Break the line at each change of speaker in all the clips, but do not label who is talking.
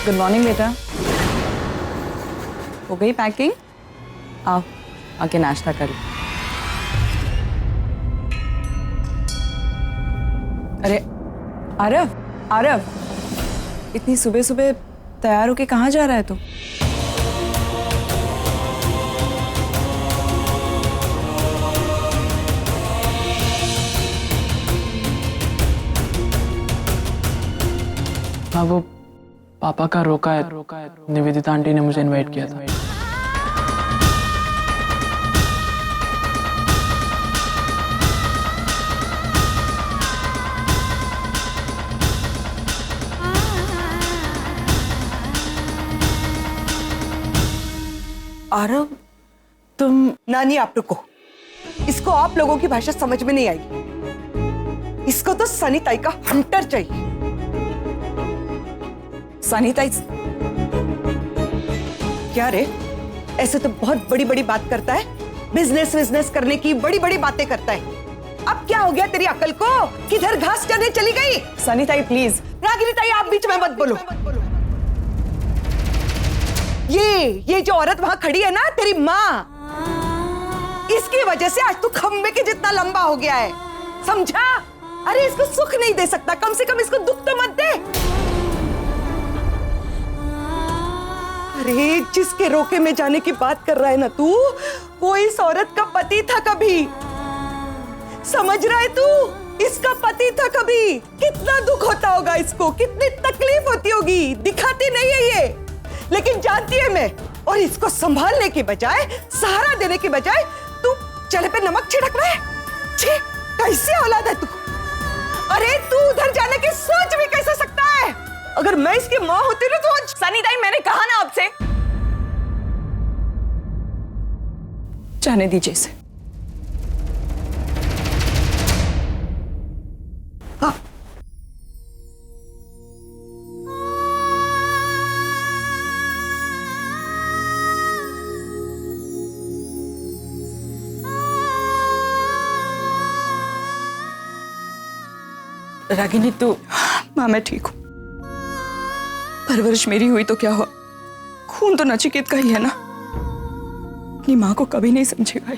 Good morning बेटा। हो गई पैकिंग? आओ आके नाश्ता कर लो। अरे आरव, आरव, इतनी सुबह सुबह तैयार होके कहाँ जा रहा है तू?
हाँ, वो पापा का रोका है। निवेदिता आंटी ने मुझे इनवाइट किया था।
आरव, तुम नानी आप रुको। इसको आप लोगों की भाषा समझ में नहीं आई। इसको तो सनी ताई का हंटर चाहिए।
सनी ताई?
क्या रे, ऐसे तो बहुत बड़ी बड़ी बात करता है, बिजनेस करने की बड़ी बड़ी बातें करता है। अब क्या हो गया तेरी अकल को? किधर घास चरने चली गई?
सनी ताई प्लीज।
रागिनी ताई आप बीच में मत बोलो। ये जो औरत वहां खड़ी है ना, तेरी माँ, इसकी वजह से आज तू खंबे के जितना लंबा हो गया है, समझा? अरे इसको सुख नहीं दे सकता, कम से कम इसको दुख तो मत दे। अरे जिसके रोके में जाने की बात कर रहा है ना तू, वो इस औरत का पति था कभी, समझ रहा है तू? इसका पति था कभी। कितना दुख होता होगा इसको, कितनी तकलीफ होती होगी, दिखाती नहीं है ये, लेकिन जानती है मैं। और इसको संभालने के बजाय, सहारा देने के बजाय तू चले पे नमक छिड़क रहा है। छी, कैसी औलाद है तू? अरे तू उधर जाने की सोच भी कैसे सकता है? अगर मैं इसकी माँ होती ना तो आज।
सनी ताई मैंने कहा ना आपसे, जाने दीजिए इसे।
हाँ।
रागिनी तू। माँ मैं ठीक हूँ, परवरिश मेरी हुई तो क्या हुआ, खून तो नचिकेत का ही है ना। अपनी माँ को कभी नहीं समझेगा।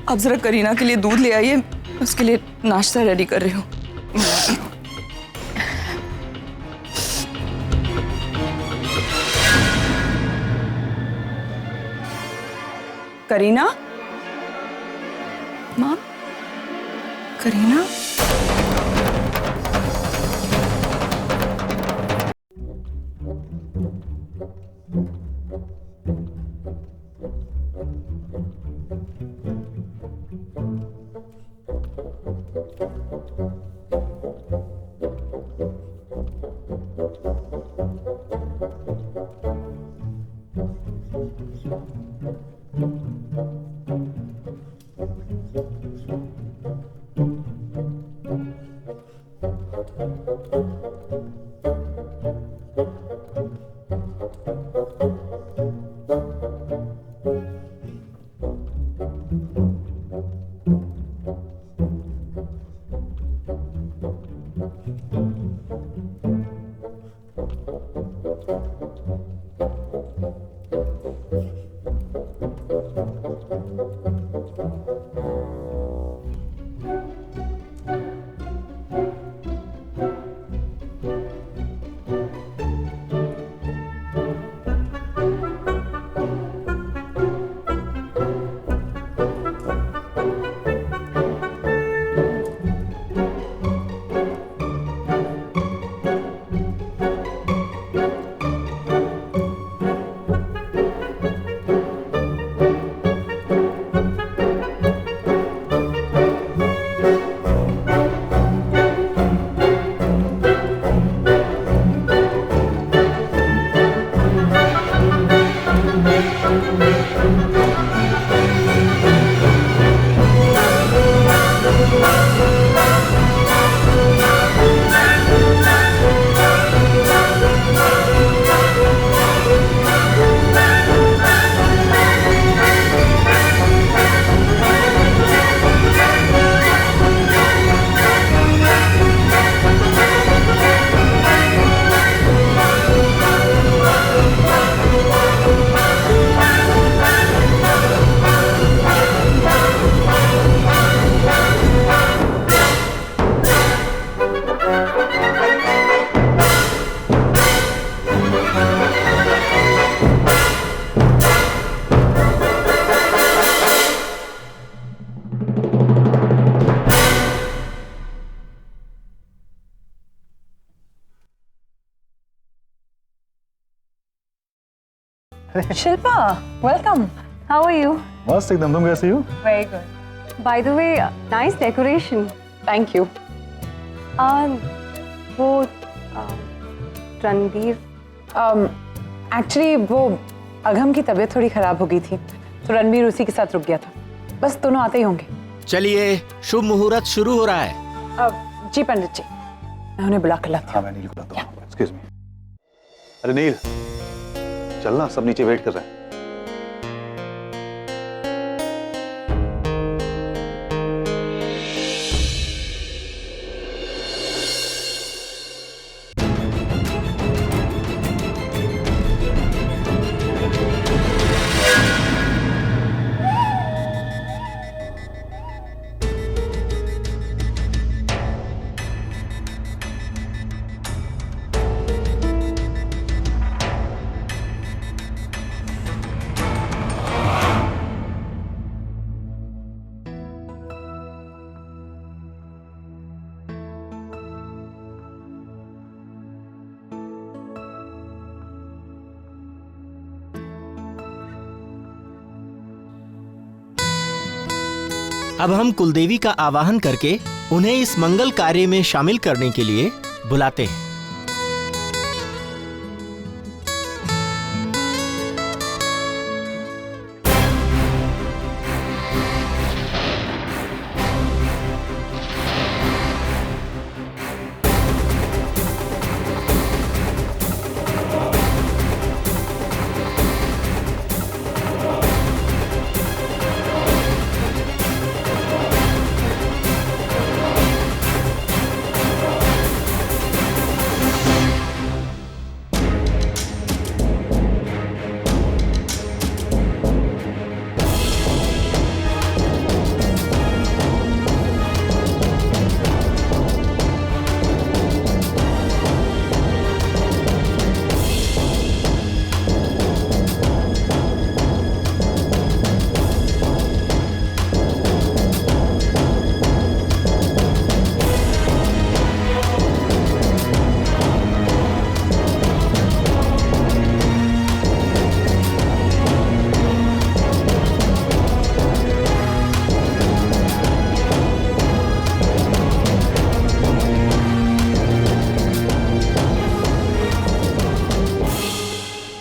अब जरा करीना के लिए दूध ले आइए, उसके लिए नाश्ता रेडी कर रही हूँ। करीना, माँ, Kareena.
Shilpa, welcome. How are you?
मस्त एकदम, तुम कैसी हो?
Very good. By the way, nice decoration. Thank you. वो रणबीर एक्चुअली वो अगम की तबीयत थोड़ी खराब हो गई थी तो रणबीर उसी के साथ रुक गया था। बस दोनों आते ही होंगे।
चलिए, शुभ मुहूर्त शुरू हो रहा है।
जी पंडित जी, मैं उन्हें बुला कर लाती हूँ।
हाँ, मैं नील बुलाता हूँ। Excuse me. अरे नील, चलना, सब नीचे वेट कर रहे हैं।
अब हम कुलदेवी का आवाहन करके उन्हें इस मंगल कार्य में शामिल करने के लिए बुलाते हैं।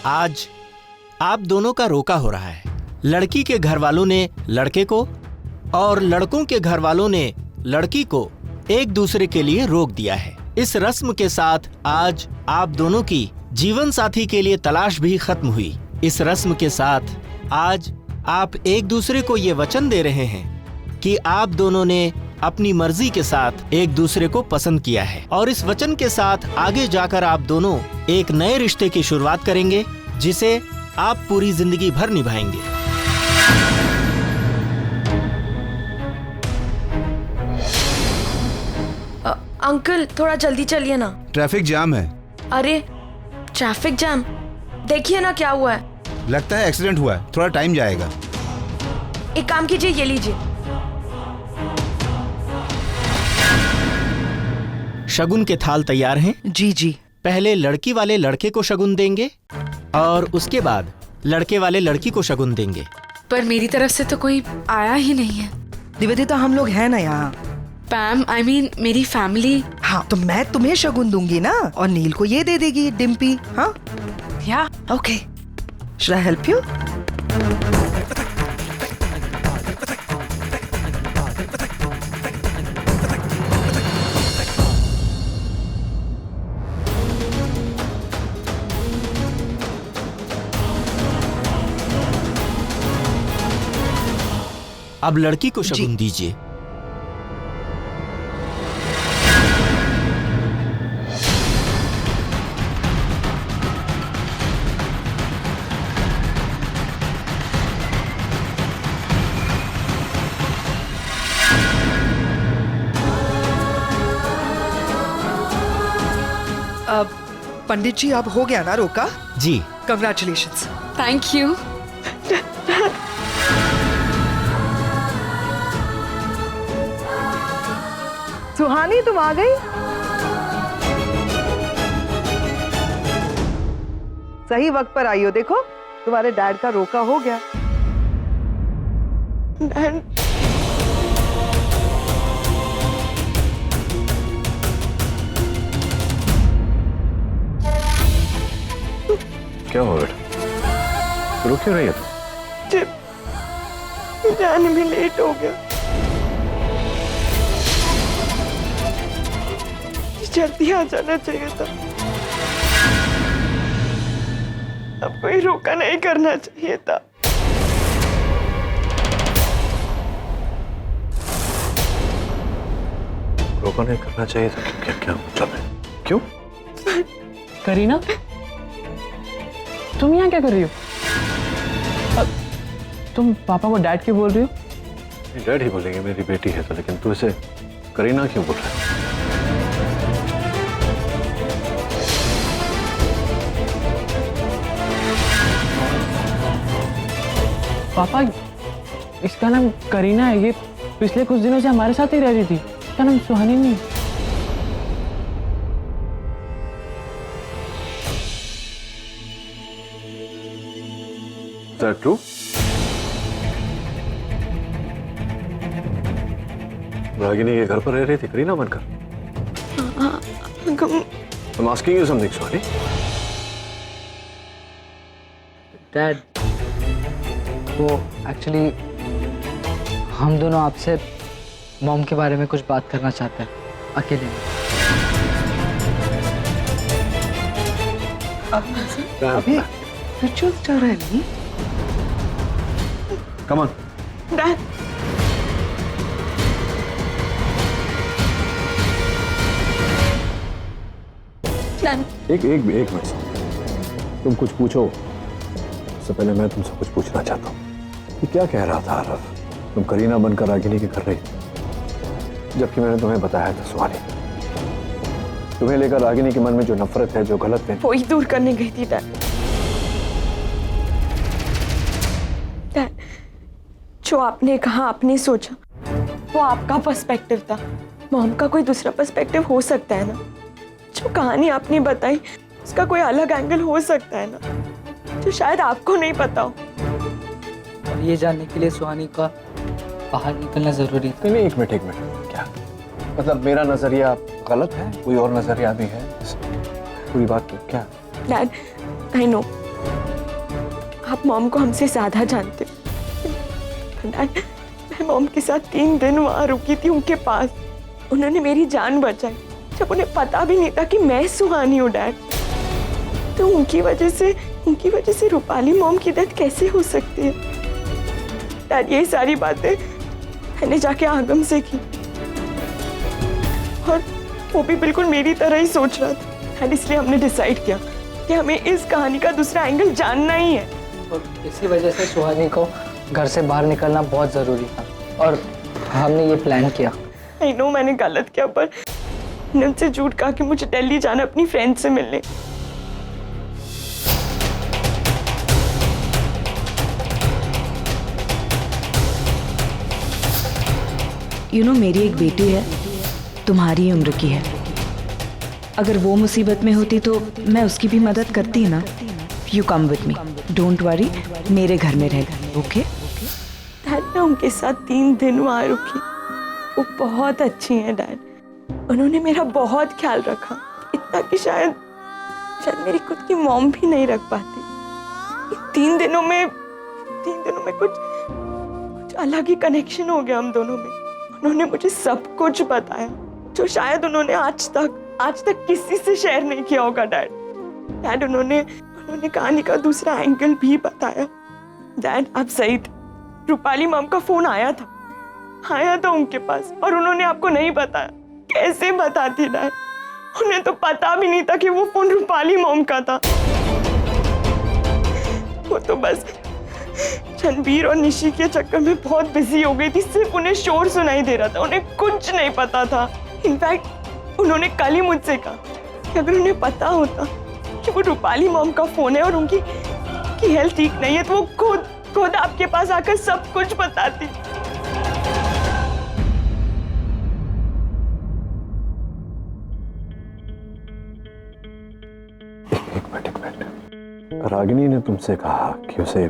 आज आप दोनों का रोका हो रहा है। लड़की के घर वालों ने लड़के को और लड़कों के घर वालों ने लड़की को एक दूसरे के लिए रोक दिया है। इस रस्म के साथ आज आप दोनों की जीवन साथी के लिए तलाश भी खत्म हुई। इस रस्म के साथ आज आप एक दूसरे को ये वचन दे रहे हैं कि आप दोनों ने अपनी मर्जी के साथ एक दूसरे को पसंद किया है और इस वचन के साथ आगे जाकर आप दोनों एक नए रिश्ते की शुरुआत करेंगे जिसे आप पूरी जिंदगी भर निभाएंगे।
अंकल थोड़ा जल्दी चलिए ना,
ट्रैफिक जाम है।
अरे ट्रैफिक जाम, देखिए ना क्या हुआ है।
लगता है एक्सीडेंट हुआ है, थोड़ा टाइम जाएगा।
एक काम कीजिए, ये लीजिए।
शगुन के थाल तैयार हैं?
जी जी।
पहले लड़की वाले लड़के को शगुन देंगे और उसके बाद लड़के वाले लड़की को शगुन देंगे।
पर मेरी तरफ से तो कोई आया ही नहीं है।
निवेदिता, हम लोग हैं ना यहाँ।
पैम, आई मीन मेरी फैमिली।
हाँ, तो मैं तुम्हें शगुन दूंगी ना और नील को ये दे देगी डिम्पी। हाँ
या
okay, should I help you?
अब लड़की को शगुन दीजिए।
अब पंडित जी, अब हो गया ना रोका?
जी,
कंग्रेचुलेशंस।
Thank you.
सुहानी, तुम आ गई? सही वक्त पर आई हो। देखो तुम्हारे डैड का रोका हो गया। डैड
क्या हुआ बेटा, रुक क्यों रही है तू?
जाने में लेट हो गया। जल्दी आ जाना चाहिए था। अब कोई रोका नहीं करना चाहिए था।
रोका नहीं करना चाहिए था? क्या क्या चल क्यों?
करीना, तुम यहाँ क्या कर रही हो? तुम पापा को डैड क्यों बोल रही हो?
डैड ही बोलेंगे, मेरी बेटी है तो, लेकिन तू इसे करीना क्यों बोल रहा है?
पापा, इसका नाम करीना है। ये पिछले कुछ दिनों से हमारे साथ ही रह रही थी। इसका नाम सुहानी नहीं।
Is that true? रागिनी के घर पर रह रही थी करीना बनकर? I'm asking you something, Suhani.
Dad, वो एक्चुअली हम दोनों आपसे मॉम के बारे में कुछ बात करना चाहते हैं अकेले में।
अभी रिचुअल चल रहा है नहीं?
Come on.
डैड
एक मिनट, तुम कुछ पूछो उससे पहले मैं तुमसे कुछ पूछना चाहता हूँ। ये क्या कह रहा था आरव? तुम करीना बनकर रागिनी के घर रही, जबकि मैंने तुम्हें बताया था सुहानी, तुम्हें लेकर रागिनी के मन में जो नफरत है, जो गलत है,
वो ही दूर करने गई थी डैड। डैड, जो आपने कहा, आपने सोचा, वो आपका पर्सपेक्टिव था। मॉम का कोई दूसरा पर्सपेक्टिव हो सकता है ना। जो कहानी आपने बताई उसका कोई अलग एंगल हो सकता है ना, जो शायद आपको नहीं पता हो।
और ये जानने के लिए सुहानी का बाहर निकलना जरूरी था।
नहीं, एक मिनट, क्या मतलब मेरा नजरिया गलत है? कोई और नजरिया भी है इस पूरी बात की? क्या
डैड, आई नो आप मॉम को हमसे ज्यादा जानते हो। डैड, मैं मॉम के साथ 3 दिन वहां रुकी थी उनके पास। उन्होंने मेरी जान बचाई जब उन्हें पता भी नहीं था कि मैं सुहानी हूँ। डैड, तो उनकी वजह से रूपाली मॉम की डेथ कैसे हो सकती है? डैड, ये सारी बातें मैंने जाके आगम से की, और वो भी बिल्कुल मेरी तरह ही सोच रहा था। डैड, इसलिए हमने डिसाइड किया कि हमें इस कहानी का दूसरा एंगल जानना ही है।
और इसी वजह से सुहानी को घर से बाहर निकलना बहुत जरूरी था, और हमने ये प्लान किया।
आई नो मैंने गलत किया, पर मैंने उनसे झूठ कहा कि मुझे दिल्ली जाना अपनी फ्रेंड से मिलने।
मेरी एक बेटी है, तुम्हारी उम्र की है। अगर वो मुसीबत में होती तो मैं उसकी भी मदद करती ना। You come with me, don't worry, मेरे घर में रहेगा, ओके?
डैड, मैं उनके साथ 3 दिन वहां रुकी। वो बहुत अच्छी हैं डैड, उन्होंने मेरा बहुत ख्याल रखा, इतना कि शायद मेरी खुद की मॉम भी नहीं रख पाती। 3 दिनों में कुछ अलग ही कनेक्शन हो गया हम दोनों में। उन्होंने मुझे सब कुछ बताया जो शायद उन्होंने आज तक किसी से शेयर नहीं किया होगा। डैड, उन्होंने कहानी का दूसरा एंगल भी बताया। डैड, आप सही थे, रूपाली मॉम का फोन आया था उनके पास, और उन्होंने आपको नहीं बताया। कैसे बताती डैड? उन्हें तो पता भी नहीं था कि वो फोन रूपाली मॉम का था। वो तो बस रणबीर और निशी के चक्कर में बहुत बिजी हो गई थी। सिर्फ उन्हें शोर सुनाई दे रहा था, उन्हें कुछ नहीं पता था। इनफैक्ट उन्होंने कल ही मुझसे कहा कि अगर उन्हें पता होता कि वो रूपाली मॉम का फोन है और उनकी हेल्थ ठीक नहीं है, तो वो खुद आपके पास आकर सब कुछ बताती।
एक मिनट, रागिनी ने तुमसे कहा कि उसे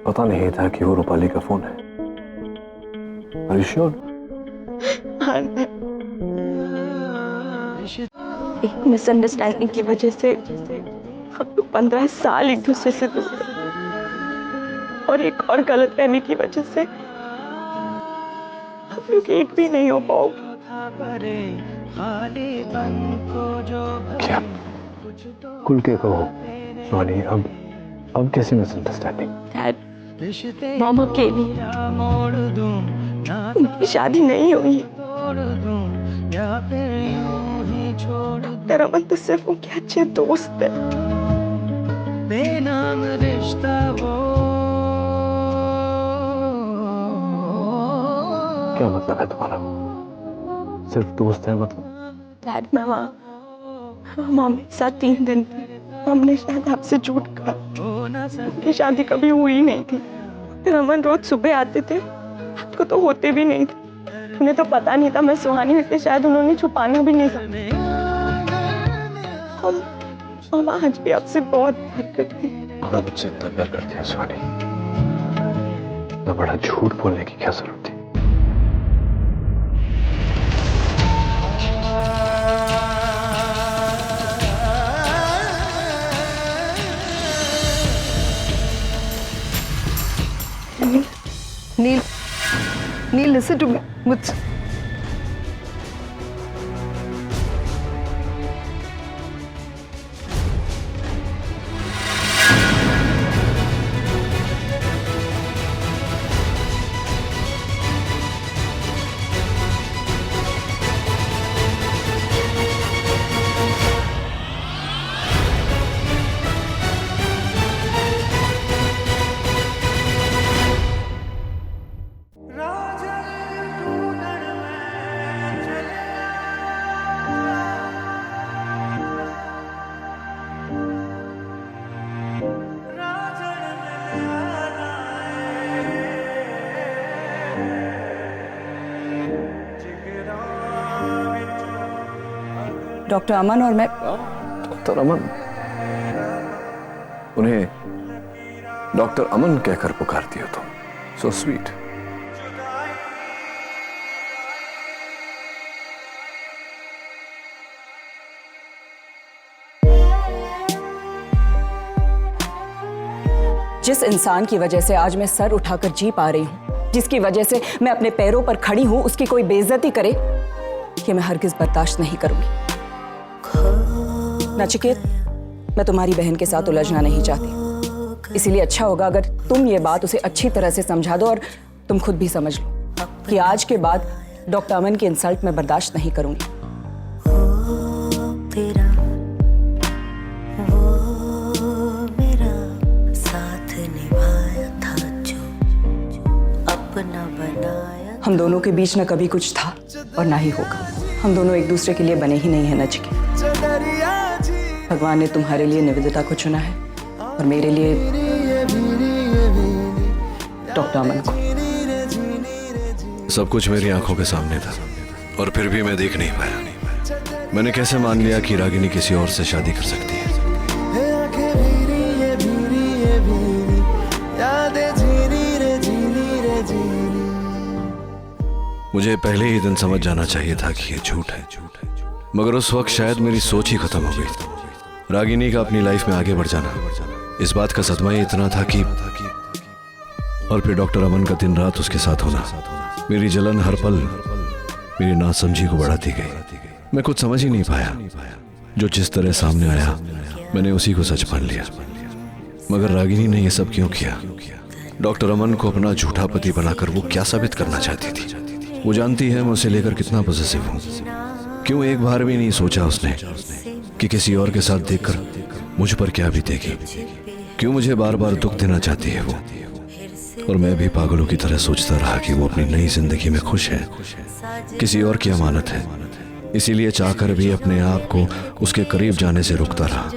पता नहीं था कि वो रूपाली का फोन है। Are you sure?
हाँ, एक मिसअंडरस्टैंडिंग की वजह से हम लोग 15 साल एक दूसरे से दूर थे, और एक और गलतफहमी की वजह से हम लोग एक भी नहीं हो पाओगे।
क्या? खुल के कहो सुहानी, अब कैसी मिसअंडरस्टैंडिंग?
डैड, मॉम अकेली है, उनकी शादी नहीं हुई। डॉक्टर अमन तो सिर्फ उनके अच्छे दोस्त है। बेनाम रिश्ता वो।
क्या मतलब है तुम्हारा? सिर्फ दोस्त है मतलब?
डैड, मैं वहाँ मॉम के साथ 3 दिन थी। हमने शायद आपसे झूठ कहा, उनकी शादी कभी हुई नहीं थी। फिर अमन रोज सुबह आते थे, रात को तो होते भी नहीं थे। उन्हें तो पता नहीं था मैं सुहानी हूँ, शायद उन्होंने छुपाना भी नहीं था। हम आज भी आपसे बहुत प्यार करते हैं।
हम मुझसे इतना प्यार करते हैं सुहानी, इतना बड़ा झूठ बोलने की क्या जरूरत थी?
नील, नील, listen to me. मुझसे डॉक्टर अमन और मैं।
डॉक्टर अमन? उन्हें डॉक्टर अमन कहकर पुकारती हो तुम? So sweet.
जिस इंसान की वजह से आज मैं सर उठाकर जी पा रही हूँ, जिसकी वजह से मैं अपने पैरों पर खड़ी हूँ, उसकी कोई बेइज्जती करे, ये मैं हरगिज बर्दाश्त नहीं करूंगी। नचिकेत, मैं तुम्हारी बहन के साथ उलझना नहीं चाहती, इसीलिए अच्छा होगा अगर तुम ये बात उसे अच्छी तरह से समझा दो, और तुम खुद भी समझ लो कि आज के बाद डॉक्टर अमन की इंसल्ट मैं बर्दाश्त नहीं करूंगी। हम दोनों के बीच न कभी कुछ था और ना ही होगा। हम दोनों एक दूसरे के लिए बने ही नहीं है नचिकेत। भगवान ने तुम्हारे लिए निवेदिता को चुना है और मेरे लिए डॉक्टर अमन को।
सब कुछ मेरी आंखों के सामने था और फिर भी मैं देख नहीं पाया। मैंने कैसे मान लिया कि रागिनी किसी और से शादी कर सकती है? मुझे पहले ही दिन समझ जाना चाहिए था कि ये झूठ है, मगर उस वक्त शायद मेरी सोच ही खत्म हो गई। रागिनी का अपनी लाइफ में आगे बढ़ जाना, इस बात का सदमा ही इतना था कि, और फिर डॉक्टर अमन का दिन रात उसके साथ होना, मेरी जलन हर पल मेरी नासमझी को बढ़ाती गई। मैं कुछ समझ ही नहीं पाया। जो जिस तरह सामने आया मैंने उसी को सच मान लिया। मगर रागिनी ने यह सब क्यों किया? डॉक्टर अमन को अपना झूठा पति बनाकर वो क्या साबित करना चाहती थी? वो जानती है मैं उसे लेकर कितना पॉसेसिव हूँ। क्यों एक बार भी नहीं सोचा उसने कि किसी और के साथ देखकर मुझ पर क्या बीतेगी? क्यों मुझे बार बार दुख देना चाहती है वो? और मैं भी पागलों की तरह सोचता रहा कि वो अपनी नई जिंदगी में खुश है, किसी और की अमानत है। इसीलिए चाहकर भी अपने आप को उसके करीब जाने से रोकता रहा।